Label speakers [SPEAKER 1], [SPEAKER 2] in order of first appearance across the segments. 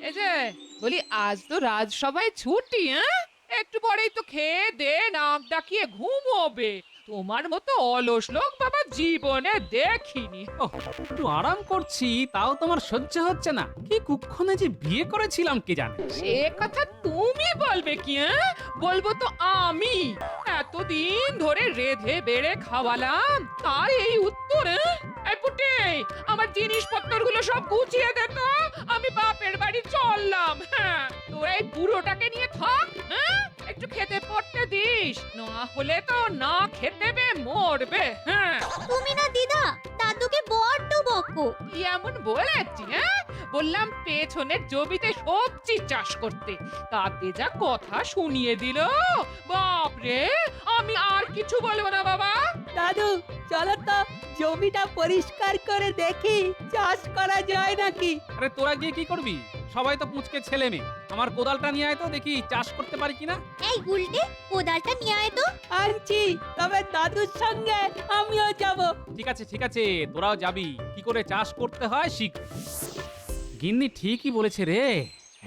[SPEAKER 1] এই যে বলি, আজ তো রাজসভায় ছুটি, হ্যাঁ? একটু পরেই তো খেয়ে দে নাক ডাকিয়ে ঘুমোবে। তোমার মতো অলস লোক বাবা জীবনে দেখিনি।
[SPEAKER 2] ওহ, একটু আরাম করছি তাও তোমার সহ্য হচ্ছে না। কি কুক্ষণে যে বিয়ে করেছিলাম কে জানে।
[SPEAKER 1] সে কথা তুমি বলবে কি, হ্যাঁ? বলবো তো আমি। এতদিন ধরে রেধে বেড়ে খাওয়ালাম, তাই এই উত্তর, হ্যাঁ? এই পুটে, আমার জিনিসপত্রগুলো সব গুছিয়ে দে তো, আমি বাপের বাড়ি চললাম। হ্যাঁ, তোরা এই বুড়োটাকে নিয়ে থাক, হ্যাঁ? একটু খেতে পড়তে দিস, না হলে তো না খেতে বে মরবে। হ্যাঁ,
[SPEAKER 3] তুমি না দিদা দাদুকে বড্ড বকো।
[SPEAKER 1] কি এমন বলেছি, হ্যাঁ? বললাম পেছনের জমিতে সবজি চাষ করতে, তাতে যা কথা শুনিয়ে দিল, বাপরে! আমি আর কিছু বলবো না বাবা।
[SPEAKER 4] দাদু চলো তো জমিটা পরিষ্কার করে দেখি চাষ করা যায় নাকি।
[SPEAKER 2] আরে তোরা গিয়ে কি করবি? সবাই তো পুঁচকে ছেলে মেয়ে। আমার কোদালটা নিয়ে আয় তো দেখি চাষ করতে পারি কিনা।
[SPEAKER 3] এই গুলটে কোদালটা নিয়ে আয় তো।
[SPEAKER 4] আনছি, তবে দাদুর সঙ্গে আমিও যাব।
[SPEAKER 2] ঠিক আছে তোরাও যাবি। কি করে চাষ করতে হয় শিখ। গিন্নি ঠিকই বলেছে রে,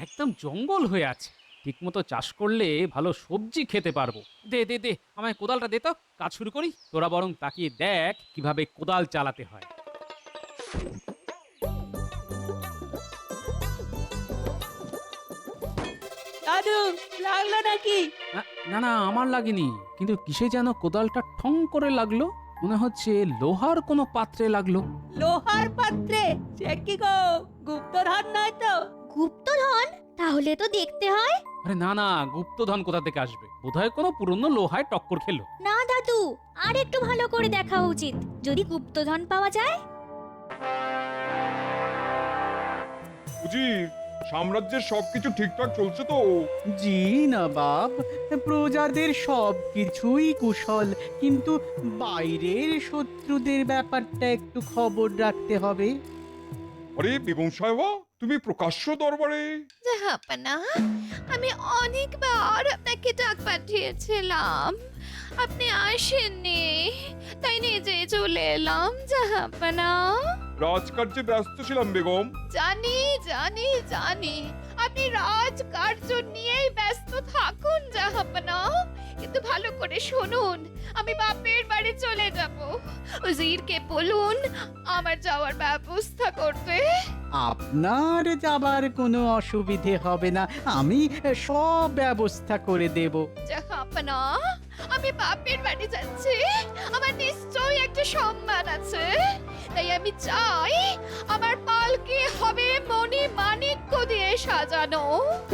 [SPEAKER 2] একদম জঙ্গল হয়ে আছে। ঠিকমতো চাষ করলে ভালো সবজি খেতে পারবো। দে দে দে আমায় কোদালটা দে তো, কাজ শুরু করি। তোরা বরং তাকিয়ে দেখ কিভাবে কোদাল চালাতে হয়।
[SPEAKER 4] দাদু লাগলো নাকি?
[SPEAKER 2] না না আমার লাগেনি, কিন্তু কিসে যেন কোদালটা ঠং করে লাগলো। মনে হচ্ছে লোহার কোনো পাত্রে লাগলো।
[SPEAKER 4] লোহার পাত্রে? সে কি গো, গুপ্তধন নয় তো?
[SPEAKER 3] গুপ্তধন? তাহলে তো দেখতে হয়।
[SPEAKER 2] আরে না না, গুপ্তধন কোথা থেকে আসবে? বোধহয় কোনো পুরনো লোহায় টক্কর খেলো।
[SPEAKER 3] না দাদু, আর একটু ভালো করে দেখা উচিত, যদি গুপ্তধন পাওয়া যায়।
[SPEAKER 5] উজির, সাম্রাজ্যের সবকিছু ঠিকঠাক চলছে তো?
[SPEAKER 6] জি নবাব, প্রজাদের সব কিছুই কুশল, কিন্তু বাইরের শত্রুদের ব্যাপারটা একটু খবর রাখতে হবে।
[SPEAKER 5] আরে বেগম সাহেবা, তুমি প্রকাশ্য দরবারে?
[SPEAKER 7] জাহাপনা, আমি অনেকবার আপনাকে ডাক পাঠিয়েছিলাম, আপনি আসেননি, তাই নিজে চলে এলাম জাহাপনা।
[SPEAKER 5] রাজকার্যে ব্যস্ত ছিলাম বেগম।
[SPEAKER 7] জানি জানি জানি, আপনি রাজকার্য নিয়েই ব্যস্ত থাকুন জাহাপনা, কিন্তু ভালো করে শুনুন, আমি বাপের বাড়ি চলে যাব। উজিরকে বলুন আমার যাওয়ার ব্যবস্থা করতে।
[SPEAKER 6] আপনার যাবার কোনো অসুবিধে হবে না, আমি সব ব্যবস্থা করে দেব।
[SPEAKER 7] জাহাপনা, আমি বাপের বাড়ি যাচ্ছি, আমার নিশ্চয়ই একটা সম্মান আছে, তাই আমি চাই আমার পালকি হবে মণি মাণিক্য দিয়ে সাজানো।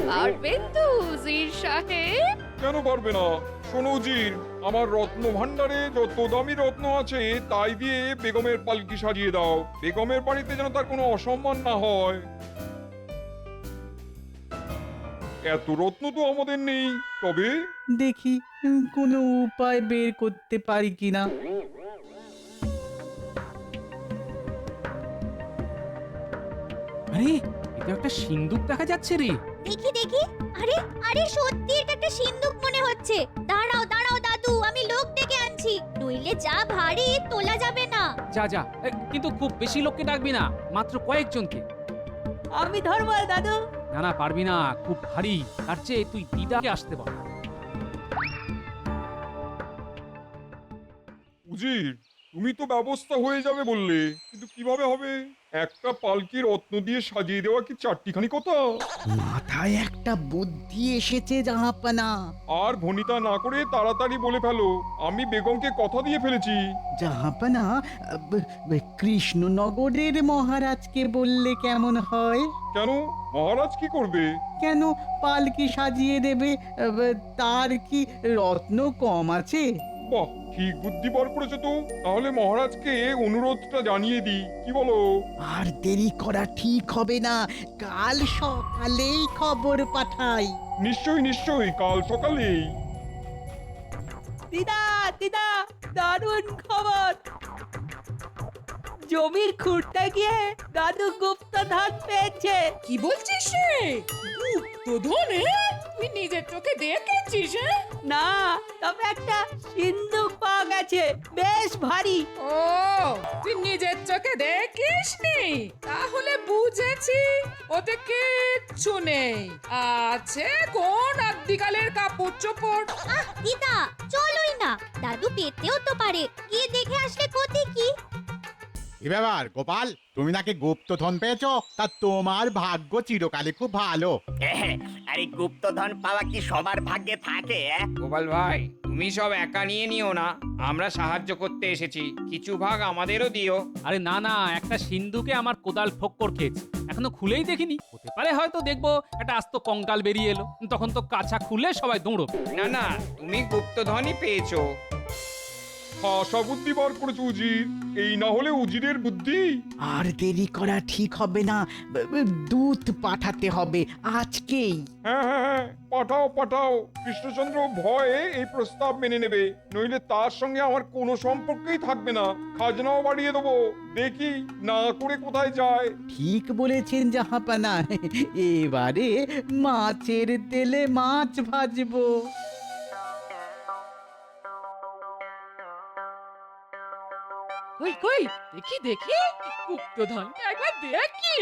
[SPEAKER 7] পারবেন তো উজির সাহেব?
[SPEAKER 5] কেন পারবে না? শোনো উজির, আমার রত্ন ভাণ্ডারে যত দামি রত্ন আছে তাই দিয়ে বেগমের পালকি সাজিয়ে দাও। বেগমের বাড়িতে যেন তার কোনো অসম্মান না হয়। এত রত্ন তো আমাদের নেই, তবে
[SPEAKER 6] দেখি কোনো উপায় বের করতে পারি কিনা।
[SPEAKER 2] আরে এটা একটা সিন্দুক দেখা যাচ্ছে রে।
[SPEAKER 3] দেখি দেখি, আরে আরে সত্যি এটা একটা সিন্দুক মনে হচ্ছে। দাঁড়াও দাঁড়াও দাদু, আমি লোক ডেকে আনছি, নইলে যা ভারী তোলা যাবে না।
[SPEAKER 2] যা যা, কিন্তু খুব বেশি লোককে ডাকবি না, মাত্র কয়েকজনকে।
[SPEAKER 4] আমি ধরবো দাদু।
[SPEAKER 2] না না পারবি না, খুব ভারী। তার চেয়ে তুই দিদাকে আসতে বল।
[SPEAKER 5] উজির, তুমি তো ব্যবস্থা হয়ে যাবে বললে, কিন্তু কিভাবে হবে? একটা পালকি রত্ন দিয়ে সাজিয়ে দেওয়া কি চারটিখানি কথা?
[SPEAKER 6] মাথায় একটা বুদ্ধি এসেছে জাহাপানা।
[SPEAKER 5] আর ভনিতা না করে তাড়াতাড়ি বলে ফেলো, আমি বেগমকে কথা দিয়ে ফেলেছি।
[SPEAKER 6] জাহাপানা, কৃষ্ণনগরের মহারাজকে বললে কেমন হয়?
[SPEAKER 5] কেন, মহারাজ কি করবে?
[SPEAKER 6] কেন পালকি সাজিয়ে দেবে, তার কি রত্ন কম আছে?
[SPEAKER 5] বাহ, ঠিক বুদ্ধি বার করেছো তো। তাহলে মহারাজকে অনুরোধটা জানিয়ে দিই, কি বলো?
[SPEAKER 6] আর দেরি করা ঠিক হবে না, কাল সকালেই খবর পাঠাই।
[SPEAKER 5] নিশ্চয়ই নিশ্চয়ই, কাল সকালেই।
[SPEAKER 4] দিদা দিদা, দারুণ খবর। জমির খুঁড়তে গিয়ে দাদু গুপ্তধন পেয়েছে।
[SPEAKER 1] কি বলছিস রে? গুপ্তধন? তুই নিজের চোখে দেখেছিস? হ্যাঁ?
[SPEAKER 4] না, তবে একটা সিন্ধুক পাওয়া গেছে, বেশ ভারী।
[SPEAKER 1] ও, তুই নিজের চোখে দেখিসনি? তাহলে বুঝেছি ওতে কিচ্ছু নেই, আছে কোন আদিকালের কাপড় চোপড়।
[SPEAKER 3] আহ দিদা, চলোই না, দাদু পেতেও তো পারে, গিয়ে দেখে আসলে ক্ষতি কি?
[SPEAKER 8] কি ব্যাপার গোপাল, তুমি নাকি গুপ্তধন পেয়েছো? তা তোমার ভাগ্য চিরকালই খুব ভালো।
[SPEAKER 9] আরে গুপ্তধন পাওয়া কি সবার ভাগ্যে থাকে?
[SPEAKER 10] গোপাল ভাই, তুমি সব একা নিয়ে নিও না, আমরা সাহায্য করতে এসেছি, কিছু ভাগ আমাদেরও দিও।
[SPEAKER 2] আরে না না, একটা সিন্ধুকে আমার কোদাল ঠক্কর খেয়েছে, এখনো খুলেই দেখিনি। হতে পারে হয়তো দেখবো একটা আস্ত কঙ্কাল বেরিয়ে এলো, তখন তো কাঁচা খুলে সবাই দৌড়বে।
[SPEAKER 10] না না, তুমি গুপ্তধনই পেয়েছো।
[SPEAKER 5] খাসা বুদ্ধি বার করেছো উজির, এই না হলে উজিরের বুদ্ধি।
[SPEAKER 6] আর দেরি করা ঠিক হবে না, দূত পাঠাতে হবে আজকেই।
[SPEAKER 5] হ্যাঁ হ্যাঁ হ্যাঁ, পাঠাও পাঠাও। কৃষ্ণচন্দ্র ভয়ে এই প্রস্তাব মেনে নেবে, নইলে তার সঙ্গে আমার কোনো সম্পর্কই থাকবে না। খাজনাও বাড়িয়ে দেবো, দেখি না করে কোথায় যায়।
[SPEAKER 6] ঠিক বলেছেন জাহাপানা, এবারে মাছের তেলে মাছ ভাজবো।
[SPEAKER 1] কই কই, দেখি দেখি গুপ্তধন একবার দেখি।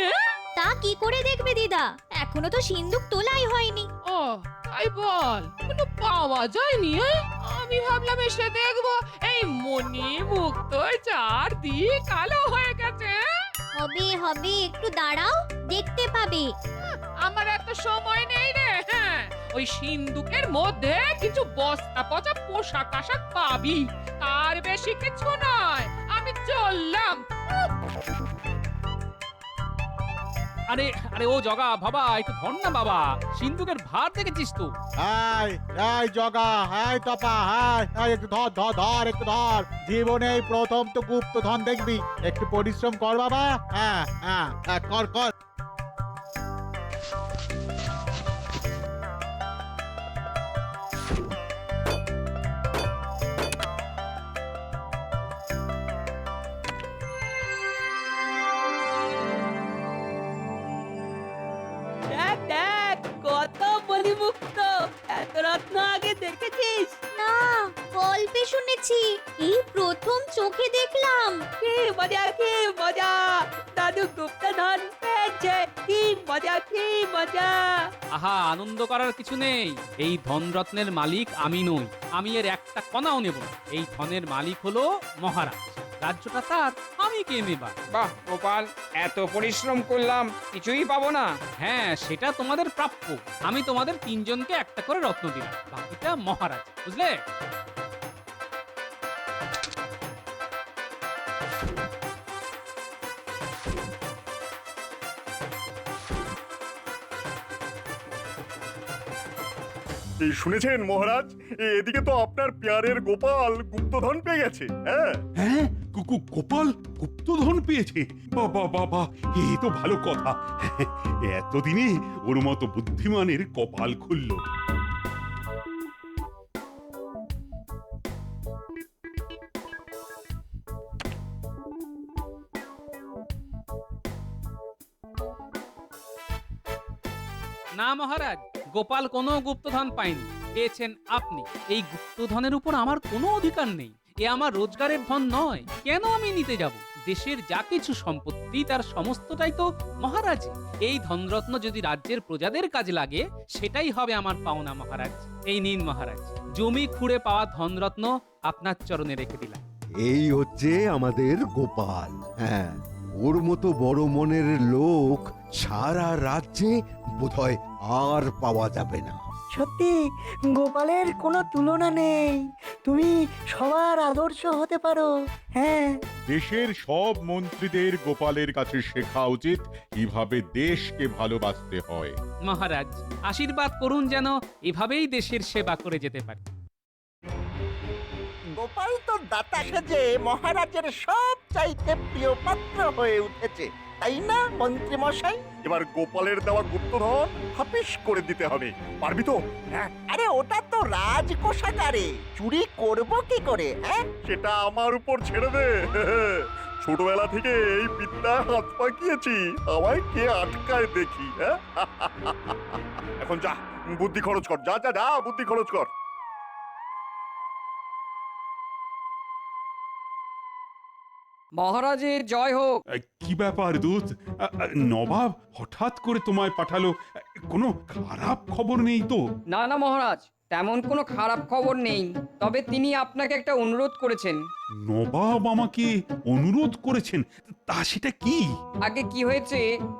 [SPEAKER 3] তা কি করে দেখবে দিদা, এখনো তো সিন্ধুক তোলাই হয়নি।
[SPEAKER 1] ও, তাই বল, কোনো পাওয়া যায়নি? আমি ভাবলাম এসে দেখবো এই মণি মুক্ত চারদিক কালো হয়ে গেছে।
[SPEAKER 3] হবে হবে, একটু দাঁড়াও, দেখতে পাবে।
[SPEAKER 1] আমার এত সময় নেই রে। হ্যাঁ, ওই সিন্ধুকের মধ্যে কিছু বস্তা পচা পোশাক আশাক পাবি, আর বেশি কিছু নয়। আমি চললাম।
[SPEAKER 2] আরে আরে ও জগা বাবা, একটু ধর না বাবা, সিন্ধুকের ভার দেখেছিস তো?
[SPEAKER 8] এই এই জগা, এই তপা, এই একটু ধর ধর ধর, একটু ধর। জীবনে এই প্রথম তো গুপ্তধন দেখবি, একটু পরিশ্রম কর বাবা। হ্যাঁ হ্যাঁ হ্যাঁ, কর কর।
[SPEAKER 4] দেখ দেখ, কত বলিমুক্ত, এত রত্ন আগে দেখেছিস?
[SPEAKER 3] না, গল্পে শুনেছি, এই প্রথম চোখে দেখলাম।
[SPEAKER 4] কি মজা, কি মজা! দাদু গুপ্তধন পেয়েছে, কি মজা, কি মজা!
[SPEAKER 2] আহা, আনন্দ করার কিছু নেই। এই ধনরত্নের মালিক আমি নই, আমি এর একটা কণাও নেব না। এই ধনের মালিক হলো মহারাজ, রাজ্যটা তার, আমি কে নেবার?
[SPEAKER 10] বাহ গোপাল, এত পরিশ্রম করলাম, কিছুই পাবো না?
[SPEAKER 2] হ্যাঁ, সেটা তোমাদের প্রাপ্য। আমি তোমাদের তিনজনকে একটা করে রত্ন দিলাম, বাকিটা মহারাজ, বুঝলে?
[SPEAKER 11] এই শুনেছেন মহারাজ, এদিকে তো আপনার পেয়ারের গোপাল গুপ্তধন পেয়ে গেছে। হ্যাঁ
[SPEAKER 12] হ্যাঁ, গোপাল গুপ্তধন পেয়েছে? বাবা বাবা, এ তো ভালো কথা। এতদিনে ওর মতো বুদ্ধিমানের কপাল খুলল।
[SPEAKER 2] না মহারাজ, গোপাল কোনো গুপ্তধন পায়নি, পেয়েছেন আপনি। এই গুপ্তধনের উপর আমার কোনো অধিকার নেই, এ আমার রোজগারের ধন নয়, কেন আমি নিতে যাব? দেশের যা কিছু সম্পত্তি তার সমস্তটাই তো মহারাজ। এই ধনরত্ন যদি রাজ্যের প্রজাদের কাজে লাগে, সেটাই হবে আমার পাওনা মহারাজ। এই নিন মহারাজ, জমি খুঁড়ে পাওয়া ধনরত্ন আপনার চরণে রেখে দিলাম।
[SPEAKER 13] এই হচ্ছে আমাদের গোপাল। হ্যাঁ, ওর মতো বড় মনের লোক সারা রাজ্যে বোধহয় আর পাওয়া যাবে না।
[SPEAKER 4] সত্যি গোপালের কোনো তুলনা নেই, তুমি সবার আদর্শ হতে পারো। হ্যাঁ,
[SPEAKER 12] দেশের সব মন্ত্রীদের গোপালের কাছে শেখা উচিত কিভাবে দেশকে ভালোবাসতে হয়।
[SPEAKER 2] মহারাজ, আশীর্বাদ করুন যেন এভাবেই দেশের সেবা করে যেতে পারি।
[SPEAKER 9] গোপাল তো দাতা সেজে মহারাজের সব চাইতে প্রিয় পাত্র হয়ে উঠেছে, তাই না মন্ত্রী মশাই?
[SPEAKER 11] এবার গোপালের দেওয়া গুপ্তধন হাফিস করে দিতে হবে, পারবি তো? হ্যাঁ,
[SPEAKER 9] আরে ওটা তো রাজকোষাগারে, চুরি করব কি করে? হ্যাঁ,
[SPEAKER 11] সেটা আমার উপর ছেড়ে দে। ছোটবেলা থেকে এই বিদ্যায় হাত পাকিয়েছি, আমায় কে আটকায় দেখি। হ্যাঁ, এখন যা বুদ্ধি খরচ কর, যা যা যা, বুদ্ধি খরচ কর।
[SPEAKER 10] মহারাজের জয় হোক।
[SPEAKER 12] কি ব্যাপার দূত? নবাব হঠাৎ করে তোমায় পাঠালো, কোনো খারাপ খবর নেই তো?
[SPEAKER 10] না না মহারাজ, তেমন কোনো খারাপ খবর নেই, তবে তিনি আপনাকে একটা অনুরোধ করেছেন।
[SPEAKER 12] নবাব আমাকে অনুরোধ করেছেন? তা সেটা কি?
[SPEAKER 10] আগে কি হয়েছে,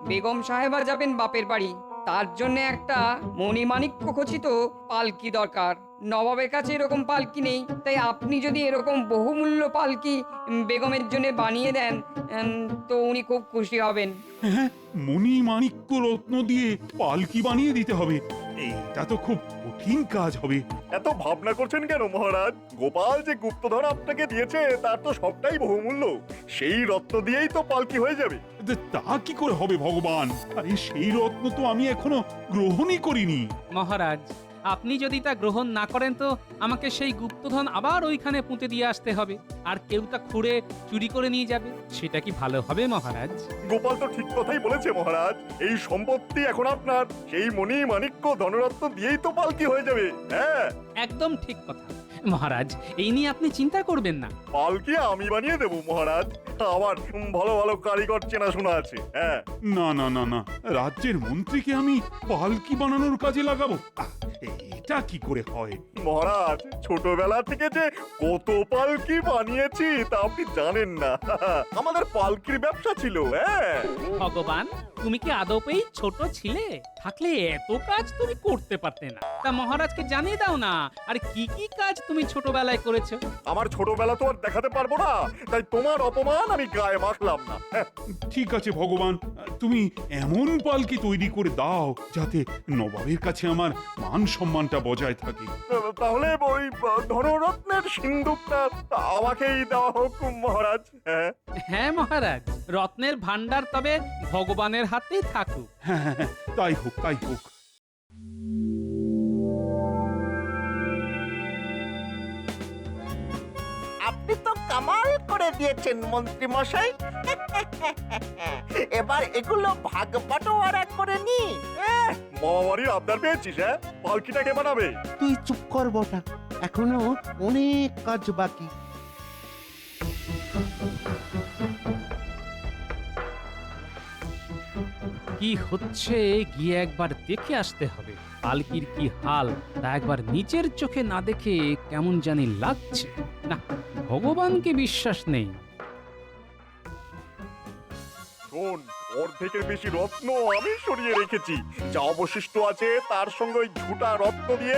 [SPEAKER 10] বেগম সাহেবা যাবেন বাপের বাড়ি, তার জন্য একটা মণিমাণিক্য খচিত পালকি দরকার। নবাবের কাছে এরকম পালকি নেই, তাই আপনি যদি এরকম বহুমূল্য পালকি বেগমের জন্য বানিয়ে দেন, তো উনি খুব খুশি হবেন।
[SPEAKER 12] হ্যাঁ, মণি মাণিক্য রত্ন দিয়ে পালকি বানিয়ে দিতে হবে? এইটা তো খুব কঠিন কাজ হবে।
[SPEAKER 11] এত ভাবনা করছেন কেন মহারাজ? গোপাল যে গুপ্তধন আপনাকে দিয়েছে তার তো সবটাই বহুমূল্য, সেই রত্ন দিয়েই তো পালকি হয়ে যাবে।
[SPEAKER 12] তা কি করে হবে ভগবান? আরে সেই রত্ন তো আমি এখনো গ্রহণই করিনি।
[SPEAKER 2] মহারাজ, আপনি যদি তা গ্রহণ না করেন তো আমাকে সেই গুপ্তধন আবার ওইখানে পুঁতে দিয়ে আসতে হবে, আর কেউ তা খুঁড়ে চুরি করে নিয়ে যাবে। সেটা কি ভালো হবে মহারাজ?
[SPEAKER 11] গোপাল তো ঠিক কথাই বলেছে মহারাজ, এই সম্পত্তি এখন আপনার, সেই মণি মাণিক্য ধনরত্ন দিয়েই তো পালকি হয়ে যাবে। হ্যাঁ,
[SPEAKER 2] একদম ঠিক কথা মহারাজ, এই নিয়ে আপনি চিন্তা করবেন না।
[SPEAKER 11] পালকি আমি বানিয়ে দেবো মহারাজ, আমার ভালো ভালো কারিগর চেনাশোনা আছে। হ্যাঁ,
[SPEAKER 12] না না না না, রাজ্যের মন্ত্রীকে আমি পালকি বানানোর কাজে লাগাবো? এটা কি করে হয়?
[SPEAKER 11] মহারাজ, ছোটবেলা থেকে যে কত পালকি বানিয়েছি তা আপনি জানেন না। আমাদের পালকির ব্যবসা ছিল। হ্যাঁ
[SPEAKER 2] ভগবান, তুমি কি আদপেই ছোট ছিলে? থাকলে এত কাজ তুমি করতে পারতে না। তা মহারাজকে জানিয়ে দাও না, আর কি কি কাজ তুমি ছোটবেলায় করেছো।
[SPEAKER 11] আমার ছোটবেলা তো আর দেখাতে পারবো না, তাই তোমার অপমান আমি গায়ে মাখলাম না।
[SPEAKER 12] ঠিক আছে ভগবান, তুমি এমন পালকি তৈরি করে দাও যাতে নবাবের কাছে আমার মান সম্মানটা বজায় থাকে।
[SPEAKER 11] তাহলে ওই ধনরত্নের সিন্দুকটা আমাকেই দেওয়া হোক মহারাজ। হ্যাঁ
[SPEAKER 2] হ্যাঁ মহারাজ, রত্নের ভান্ডার তবে ভগবানের হাতেই থাকুক।
[SPEAKER 12] হ্যাঁ হ্যাঁ হ্যাঁ, তাই হোক তাই হোক।
[SPEAKER 9] আপনি তো কামাল করে দিয়েছেন মন্ত্রী মশাই। এবার এগুলো ভাগ বাটোয়ারা করে নি।
[SPEAKER 11] মামাবাড়ির আবদার পেয়েছিস? হ্যাঁ, পালকিটাকে বানাবে।
[SPEAKER 14] তুই চুপ কর বটা, এখনো অনেক কাজ বাকি।
[SPEAKER 2] কি হচ্ছে গিয়ে একবার দেখে আসতে হবে। পালকির কি হাল তা একবার নিচের চোখে না দেখে কেমন জানি লাগছে। না, ভগবানকে বিশ্বাস নেই।
[SPEAKER 11] শোন, অর্ধেকের বেশি রত্ন আমি সরিয়ে রেখেছি, যা অবশিষ্ট আছে তার সঙ্গে ওই ঝুটা রত্ন দিয়ে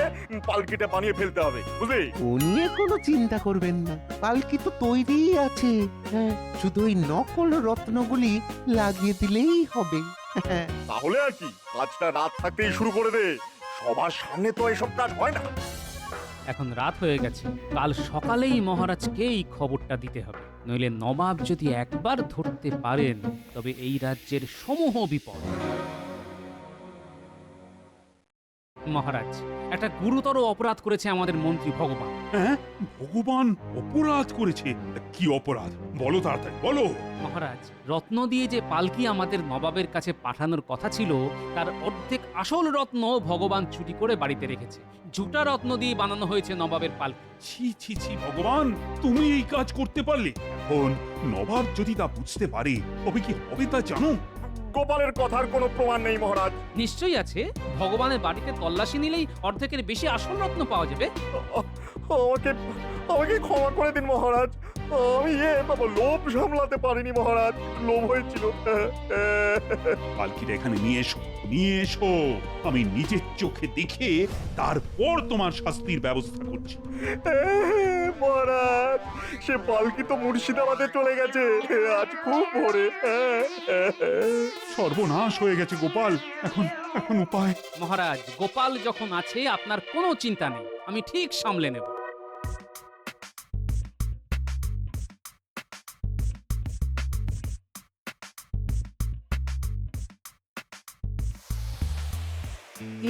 [SPEAKER 11] পালকিটা বানিয়ে ফেলতে হবে, বুঝলি?
[SPEAKER 14] ও নিয়ে কোনো চিন্তা করবেন না, পালকি তো তৈরিই আছে। হ্যাঁ, শুধু ওই নকল রত্নগুলি লাগিয়ে দিলেই হবে।
[SPEAKER 11] তাহলে আর কি, কাজটা রাত থাকতেই শুরু করে দে, সবার সামনে তো এসব কাজ হয় না।
[SPEAKER 2] এখন রাত হয়ে গেছে, কাল সকালেই মহারাজকে এই খবরটা দিতে হবে, নইলে নবাব যদি একবার ধরতে পারেন তবে এই রাজ্যের সমূহ বিপদ। মহারাজ, একটা গুরুতর অপরাধ করেছে আমাদের মন্ত্রী ভগবান।
[SPEAKER 12] হ্যাঁ, ভগবান অপরাধ করেছে? কি অপরাধ বলো, তাড়াতাড়ি বলো।
[SPEAKER 2] মহারাজ, রত্ন দিয়ে যে পালকি আমাদের নবাবের কাছে পাঠানোর কথা ছিল তার অর্ধেক আসল রত্ন ভগবান চুরি করে বাড়িতে রেখেছে। ঝুটা রত্ন দিয়ে বানানো হয়েছে নবাবের পালকি।
[SPEAKER 12] ছি ছি ছি ভগবান, তুমি এই কাজ করতে পারলে? এখন নবাব যদি তা বুঝতে পারে তবে কি হবে তা জানো?
[SPEAKER 11] গোপালের কথার কোনো প্রমাণ নেই মহারাজ।
[SPEAKER 2] নিশ্চয়ই আছে, ভগবানের বাড়িতে তল্লাশি নিলেই অর্ধেকের বেশি আসল রত্ন পাওয়া যাবে।
[SPEAKER 11] আমাকে আমাকে ক্ষমা করে দিন মহারাজ, আমি লোভ সামলাতে পারিনি মহারাজ, লোভ হয়েছিল।
[SPEAKER 12] পালকিটা এখানে নিয়ে এসো, নিয়ে এসো, আমি নিজের চোখে দেখে তারপর তোমার শাস্তির ব্যবস্থা করছি।
[SPEAKER 11] মহারাজ, সে পালকি তো মুর্শিদাবাদে চলে গেছে আজ খুব ভোরে।
[SPEAKER 12] সর্বনাশ হয়ে গেছে গোপাল, এখন এখন উপায়?
[SPEAKER 2] মহারাজ, গোপাল যখন আছে আপনার কোনো চিন্তা নেই, আমি ঠিক সামলে নেব।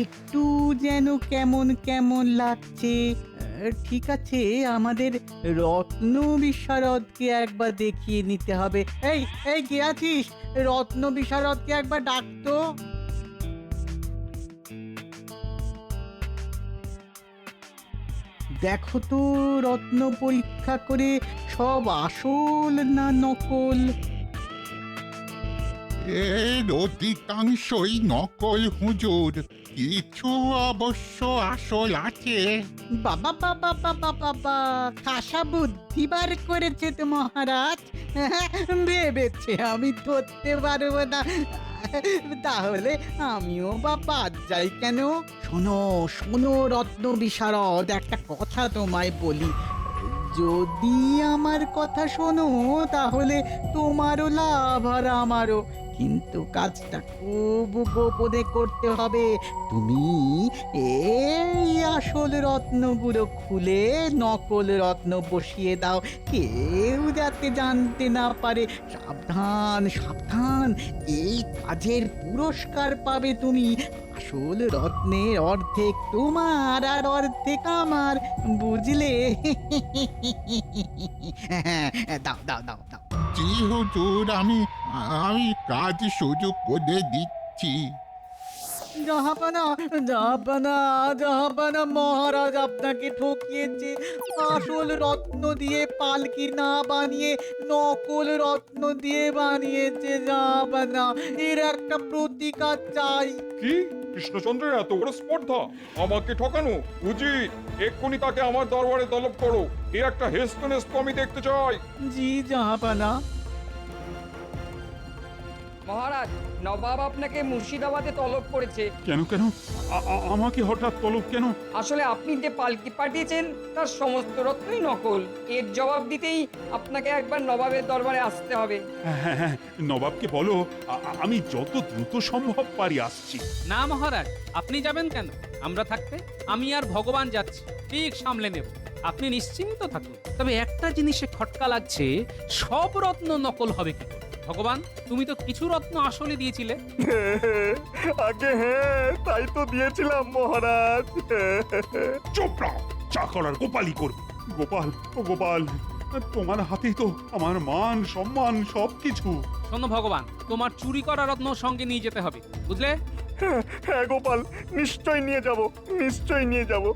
[SPEAKER 6] একটু যেন কেমন কেমন লাগছে। ঠিক আছে, আমাদের রত্ন বিশারদকে একবার দেখিয়ে নিতে হবে। এই এই কে আছিস? রত্ন বিশারদকে একবার ডাকতো। দেখো তো রত্ন পরীক্ষা করে সব আসল না নকল।
[SPEAKER 8] এর অধিকাংশই নকল হুজুর, কিছু অবশ্য আসল আছে।
[SPEAKER 6] বাবা বাবা বাবা বাবা, খাসা বুদ্ধি বার করেছে তো মহারাজ। ভেবেছে আমি ধরতে পারবো না, তাহলে আমিও বা বাদ যাই কেন? শোনো শোনো রত্ন বিশারদ, একটা কথা তোমায় বলি, যদি আমার কথা শোনো তাহলে তোমারও লাভ আর আমারও, কিন্তু কাজটা খুব গোপনে করতে হবে। তুমি এই আসল রত্নগুলো খুলে নকল রত্ন বসিয়ে দাও, কেউ যাতে জানতে না পারে। সাবধান সাবধান, এই কাজের পুরস্কার পাবে তুমি। আসল রত্নের অর্ধেক তোমার আর অর্ধেক আমার, বুঝলে? দাও দাও দাও দাও।
[SPEAKER 8] জি হুজুর, আমি কাজ সুযোগ করে দিচ্ছি।
[SPEAKER 6] জাহাপানা জাহাপানা জাহাপানা, মহারাজ আপনাকে ঠকিয়েছে। আসল রত্ন দিয়ে পালকি না বানিয়ে নকল রত্ন দিয়ে বানিয়েছে জাহাপানা। এর একটা প্রতিকার চাই।
[SPEAKER 5] কি কৃষ্ণচন্দ্রের এত বড় স্পর্ধা, আমাকে ঠকানো? উচিত এক্ষুনি তাকে আমার দরবারে তলব করো। এর একটা হেস্তনেস্ত আমি দেখতে চাই।
[SPEAKER 6] জি জাহাপানা।
[SPEAKER 10] মহারাজ, নবাব আপনাকে মুর্শিদাবাদে তলব করেছে।
[SPEAKER 12] কেন কেন আমাকে হঠাৎ তলব কেন?
[SPEAKER 10] আসলে আপনি যে পালকি পাঠিয়েছেন তার সমস্ত রত্নই নকল। এর জবাব দিতেই আপনাকে একবার নবাবের দরবারে আসতে হবে।
[SPEAKER 12] হ্যাঁ হ্যাঁ, নবাবকে বলো আমি যত দ্রুত সম্ভব পারি আসছি।
[SPEAKER 2] না মহারাজ, আপনি যাবেন কেন? আমরা থাকতে আমি আর ভগবান যাচ্ছি, ঠিক সামলে নেব। আপনি নিশ্চিন্ত থাকুন। তবে একটা জিনিসে খটকা লাগছে, সব রত্ন নকল হবে কি করে? ভগবান, তুমি তো কিছু রত্ন আসলে দিয়েছিলে।
[SPEAKER 11] আগে হ্যাঁ, তাই তো দিয়েছিলাম মহারাজ।
[SPEAKER 12] চুপ রাও, চা করার গোপালই করবে। গোপাল ও গোপাল, তোমার হাতেই তো আমার মান সম্মান সবকিছু।
[SPEAKER 2] শোনো ভগবান, তোমার চুরি করা রত্ন সঙ্গে নিয়ে যেতে হবে, বুঝলে?
[SPEAKER 11] হ্যাঁ গোপাল, নিশ্চয় নিয়ে যাব, নিশ্চয় নিয়ে যাব।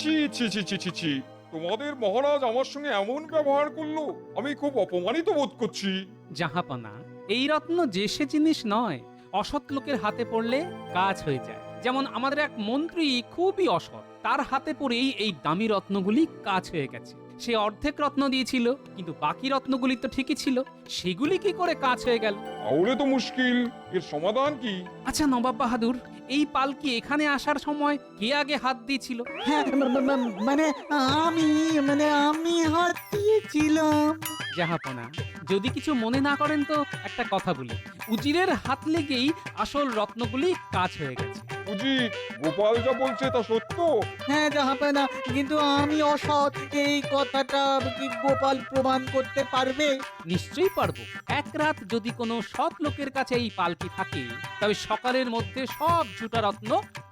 [SPEAKER 5] ছি ছি ছি ছি ছি ছি, তোমাদের মহারাজ আমার সঙ্গে এমন ব্যবহার করলো, আমি খুব অপমানিত বোধ করছি।
[SPEAKER 2] জাহাপনা, এই রত্ন যে সে জিনিস নয়, অসৎ লোকের হাতে পড়লে কাজ হয়ে যায়। যেমন আমাদের এক মন্ত্রী খুবই অসৎ, তার হাতে পড়েই এই দামি রত্নগুলি কাজ হয়ে গেছে। সে অর্ধেক রত্ন দিয়েছিল, কিন্তু বাকি রত্নগুলি তো ঠিকই ছিল, সেগুলি কি করে কাজ হয়ে গেল?
[SPEAKER 5] তাহলে তো মুশকিল, এর সমাধান কি?
[SPEAKER 2] আচ্ছা নবাব বাহাদুর, এই পালকি এখানে আসার সময় কে আগে হাত দিয়েছিল?
[SPEAKER 6] হ্যাঁ, আমি হাত দিয়েছিলাম।
[SPEAKER 2] জাহাপনা, যদি কিছু মনে না করেন তো একটা কথা বলি। উজিরের হাত লেগেই আসল রত্নগুলি কাজ হয়ে গেছে।
[SPEAKER 5] উজির, গোপাল যা বলছে তা সত্য?
[SPEAKER 6] হ্যাঁ জাহাপানা, কিন্তু আমি অসৎ, এই কথাটা কি গোপাল প্রমাণ করতে পারবে?
[SPEAKER 2] নিশ্চয়ই পারবো। এক রাত যদি কোনো সৎ লোকের কাছে এই পালকি থাকে, তবে সকালের মধ্যে সব ঝুটা রত্ন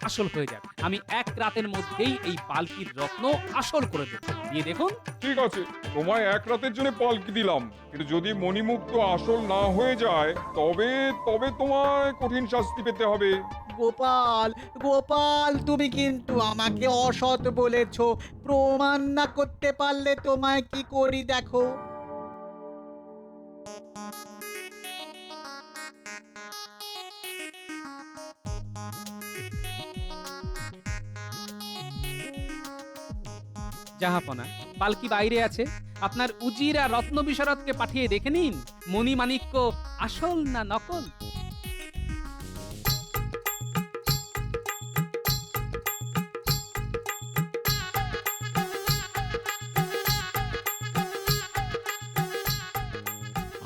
[SPEAKER 2] আসল হয়ে যাবে। আমি এক রাতের মধ্যেই এই পালকির রত্ন আসল করে দেবো, দিয়ে দেখুন।
[SPEAKER 5] ঠিক আছে, তোমায় এক রাতের জন্য পালকি দিলাম, কিন্তু যদি মণিমুক্ত আসল না হয়ে যায় তবে তবে তোমায় কঠিন শাস্তি পেতে হবে।
[SPEAKER 6] গোপাল গোপাল, তুমি কিন্তু আমাকে অসৎ বলেছ, প্রমাণ না করতে পারলে তোমায় কি করি দেখো।
[SPEAKER 2] জাহাপনা, পালকি বাইরে আছে, আপনার উজির আর রত্ন বিশারদকে পাঠিয়ে দেখে নিন মণিমাণিক্য আসল না নকল।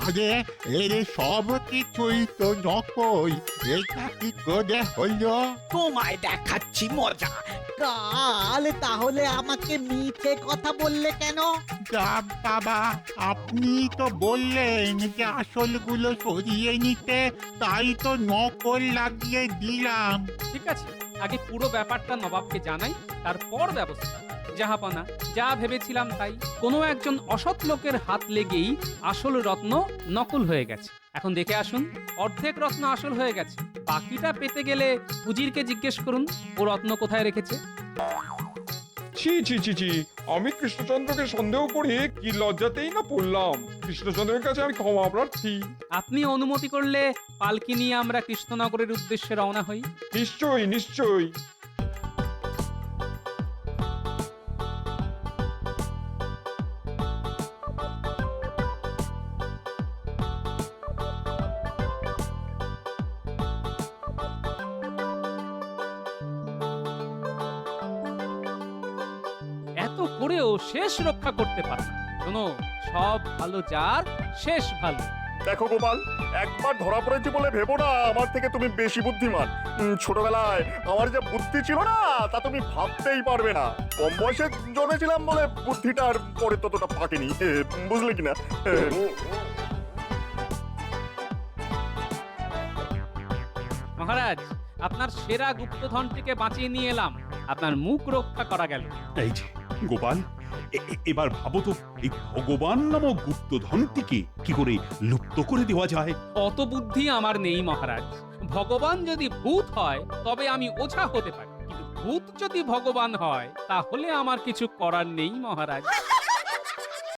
[SPEAKER 8] আরে এর সব কিছুই তো নকল, এটা কি করে হলো?
[SPEAKER 6] তোমায় দেখাচ্ছি মজা। কাল তাহলে আমাকে মিথ্যে কথা বললে কেন?
[SPEAKER 8] যাক বাবা, আপনি তো বললেন যে আসলগুলো সরিয়ে নিতে, তাই তো নকল লাগিয়ে দিলাম।
[SPEAKER 2] ঠিক আছে, আগে পুরো ব্যাপারটা নবাবকে জানাই, তারপর ব্যবস্থা। জাহাপনা, যা ভেবেছিলাম তাই। কোনো একজন অসৎ লোকের হাত লেগেই আসল রত্ন নকল হয়ে গেছে। এখন দেখে আসুন, অর্ধেক রত্ন আসল হয়ে গেছে। বাকিটা পেতে গেলে উজিরকে জিজ্ঞেস করুন ও রত্ন কোথায় রেখেছে।
[SPEAKER 5] ছি ছি ছি ছি, আমি কৃষ্ণচন্দ্রকে সন্দেহ করে কি লজ্জাতেই না পড়লাম। কৃষ্ণচন্দ্রের কাছে আমি ক্ষমা প্রার্থী।
[SPEAKER 2] আপনি অনুমতি করলে পালকি নিয়ে আমরা কৃষ্ণনগরের উদ্দেশ্যে রওনা হই।
[SPEAKER 5] নিশ্চয়ই নিশ্চয়ই।
[SPEAKER 2] এত করেও শেষ রক্ষা করতে পারে না। শোনো, সব ভালো যার শেষ ভালো।
[SPEAKER 11] দেখো গোপাল, একবার ধরা পড়েছি বলে ভেবো না আমার থেকে তুমি বেশি বুদ্ধিমান। ছোটবেলায় আমার যে বুদ্ধি ছিল না তা তুমি ভাবতেই পারবে না। কম বয়সে জন্মেছিলাম বলে বুদ্ধিটার পরে ততটা পাকেনি, বুঝলে কিনা?
[SPEAKER 2] মহারাজ, আপনার সেরা গুপ্তধনটিকে বাঁচিয়ে নিয়ে এলাম। আপনার মুখ রক্ষা করা গেল।
[SPEAKER 12] এই যে গোপাল, এবার ভাবো তো, এই ভগবান নামক গুপ্তধনটিকে কি করে লুপ্ত করে দেওয়া যায়?
[SPEAKER 2] অত বুদ্ধি আমার নেই মহারাজ। ভগবান যদি ভূত হয় তবে আমি ওঝা হতে পারি, কিন্তু ভূত যদি ভগবান হয় তাহলে আমার কিছু করার নেই মহারাজ।